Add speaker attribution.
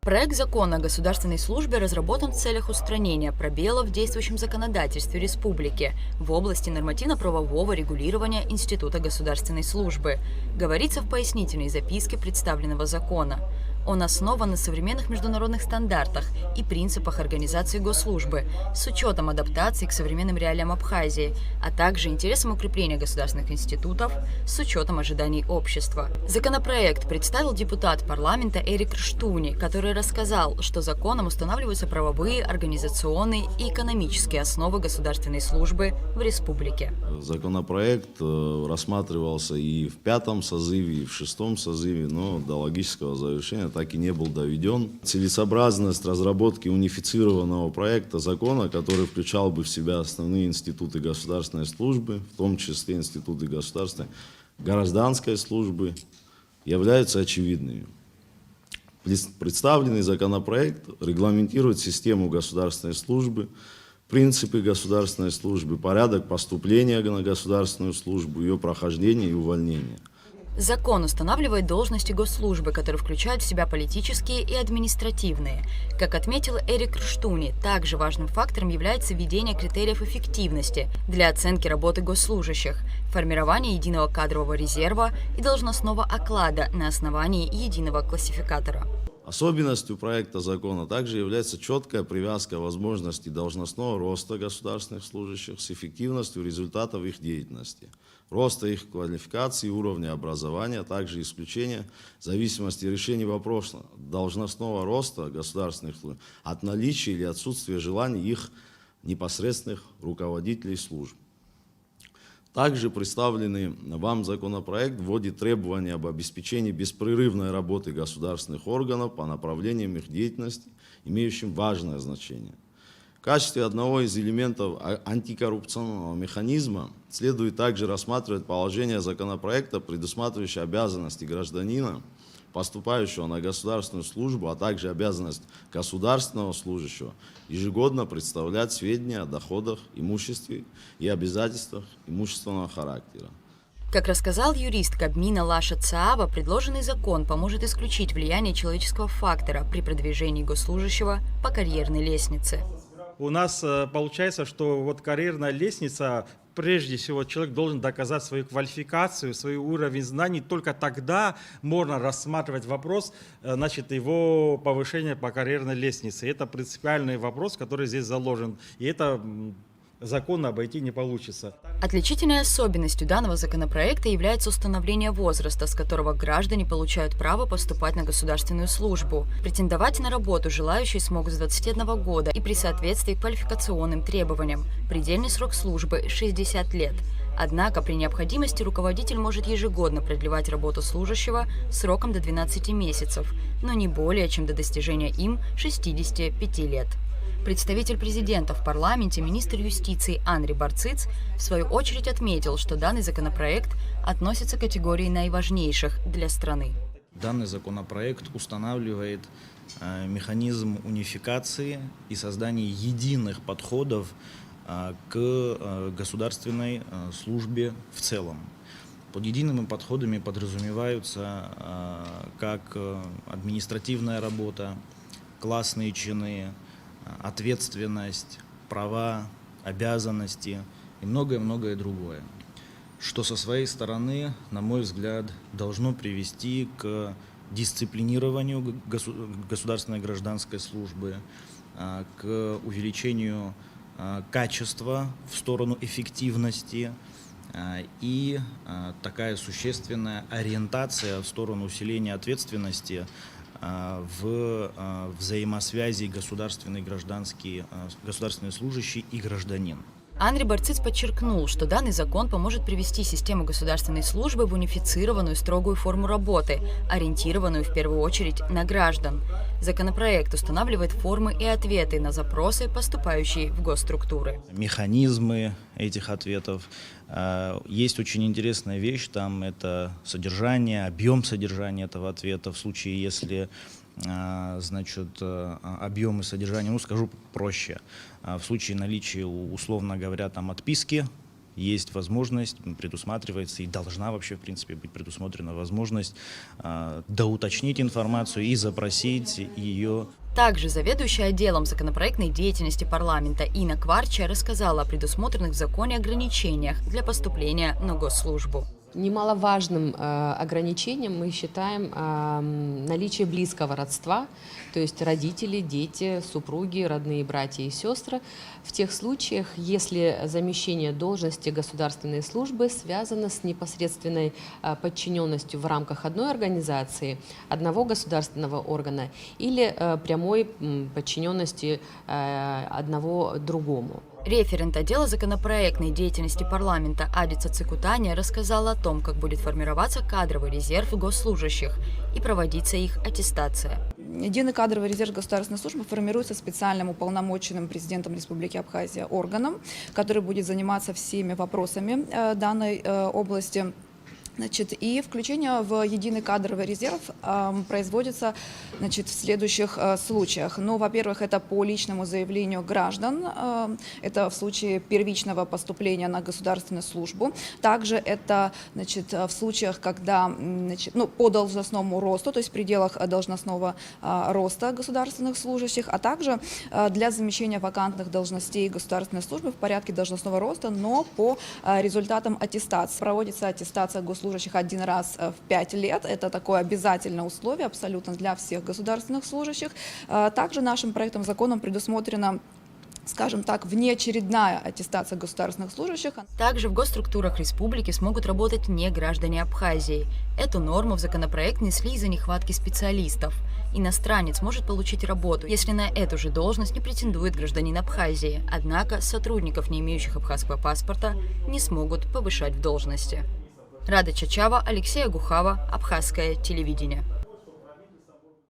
Speaker 1: Проект закона о государственной службе разработан в целях устранения пробелов в действующем законодательстве республики в области нормативно-правового регулирования Института государственной службы, говорится в пояснительной записке представленного закона. Он основан на современных международных стандартах и принципах организации госслужбы с учетом адаптации к современным реалиям Абхазии, а также интересам укрепления государственных институтов с учетом ожиданий общества. Законопроект представил депутат парламента Эрик Рштуни, который рассказал, что законом устанавливаются правовые, организационные и экономические основы государственной службы в республике.
Speaker 2: Законопроект рассматривался и в 5-м созыве, и в 6-м созыве, но до логического завершения так и не был доведен. Целесообразность разработки унифицированного проекта закона, который включал бы в себя основные институты государственной службы, в том числе институты государственной гражданской службы, являются очевидными. Представленный законопроект регламентирует систему государственной службы, принципы государственной службы, порядок поступления на государственную службу, ее прохождение и увольнение.
Speaker 1: Закон устанавливает должности госслужбы, которые включают в себя политические и административные. Как отметил Эрик Рштуни, также важным фактором является введение критериев эффективности для оценки работы госслужащих, формирование единого кадрового резерва и должностного оклада на основании единого классификатора.
Speaker 2: Особенностью проекта закона также является четкая привязка возможностей должностного роста государственных служащих с эффективностью результатов их деятельности, роста их квалификации и уровня образования, а также исключение зависимости решения вопроса должностного роста государственных служащих от наличия или отсутствия желаний их непосредственных руководителей служб. Также представленный вам законопроект вводит требования об обеспечении беспрерывной работы государственных органов по направлениям их деятельности, имеющим важное значение. В качестве одного из элементов антикоррупционного механизма следует также рассматривать положение законопроекта, предусматривающее обязанности гражданина, поступающего на государственную службу, а также обязанность государственного служащего ежегодно представлять сведения о доходах, имуществе и обязательствах имущественного характера.
Speaker 1: Как рассказал юрист Кабмина Лаша Цаава, предложенный закон поможет исключить влияние человеческого фактора при продвижении госслужащего по карьерной лестнице.
Speaker 3: У нас получается, что вот карьерная лестница, прежде всего человек должен доказать свою квалификацию, свой уровень знаний. Только тогда можно рассматривать вопрос, значит, его повышения по карьерной лестнице. Это принципиальный вопрос, который здесь заложен. И это законно обойти не получится.
Speaker 1: Отличительной особенностью данного законопроекта является установление возраста, с которого граждане получают право поступать на государственную службу. Претендовать на работу желающие смогут с 21 года и при соответствии к квалификационным требованиям. Предельный срок службы – 60 лет. Однако при необходимости руководитель может ежегодно продлевать работу служащего сроком до 12 месяцев, но не более чем до достижения им 65 лет. Представитель президента в парламенте, министр юстиции Анри Барциц, в свою очередь отметил, что данный законопроект относится к категории наиважнейших для страны.
Speaker 4: Данный законопроект устанавливает механизм унификации и создания единых подходов к государственной службе в целом. Под едиными подходами подразумеваются как административная работа, классные чины, ответственность, права, обязанности и многое-многое другое, что со своей стороны, на мой взгляд, должно привести к дисциплинированию государственной гражданской службы, к увеличению качества в сторону эффективности и такая существенная ориентация в сторону усиления ответственности в взаимосвязи государственный служащий и гражданин.
Speaker 1: Анри Барциц подчеркнул, что данный закон поможет привести систему государственной службы в унифицированную строгую форму работы, ориентированную в первую очередь на граждан. Законопроект устанавливает формы и ответы на запросы, поступающие в госструктуры.
Speaker 4: Механизмы этих ответов. Есть очень интересная вещь, там это содержание, объем содержания этого ответа в случае, если значит, объем и содержание, скажу проще, в случае наличия, условно говоря, там отписки есть возможность, предусматривается и должна вообще, в принципе, быть предусмотрена возможность доуточнить информацию и запросить ее.
Speaker 1: Также заведующая отделом законопроектной деятельности парламента Инна Кварча рассказала о предусмотренных в законе ограничениях для поступления на госслужбу.
Speaker 5: Немаловажным ограничением мы считаем наличие близкого родства, то есть родители, дети, супруги, родные братья и сестры, в тех случаях, если замещение должности государственной службы связано с непосредственной подчиненностью в рамках одной организации, одного государственного органа или прямой подчиненности одного другому.
Speaker 1: Референт отдела законопроектной деятельности парламента Адица Цикутания рассказала о том, как будет формироваться кадровый резерв госслужащих и проводиться их аттестация.
Speaker 6: Единый кадровый резерв государственной службы формируется специальным уполномоченным президентом Республики Абхазия органом, который будет заниматься всеми вопросами данной области. И включение в единый кадровый резерв производится в следующих случаях. Во-первых, это по личному заявлению граждан, это в случае первичного поступления на государственную службу. Также это в случаях, когда по должностному росту, то есть в пределах должностного роста государственных служащих, а также для замещения вакантных должностей государственной службы в порядке должностного роста, но по результатам аттестации. Проводится аттестация госслужащих один раз в 5 лет. Это такое обязательное условие абсолютно для всех государственных служащих. Также нашим проектом закона предусмотрена, скажем так, внеочередная аттестация государственных служащих.
Speaker 1: Также в госструктурах республики смогут работать не граждане Абхазии. Эту норму в законопроект внесли из-за нехватки специалистов. Иностранец может получить работу, если на эту же должность не претендует гражданин Абхазии. Однако сотрудников, не имеющих абхазского паспорта, не смогут повышать в должности. Рада Чачава, Алексей Агухава, Абхазское телевидение.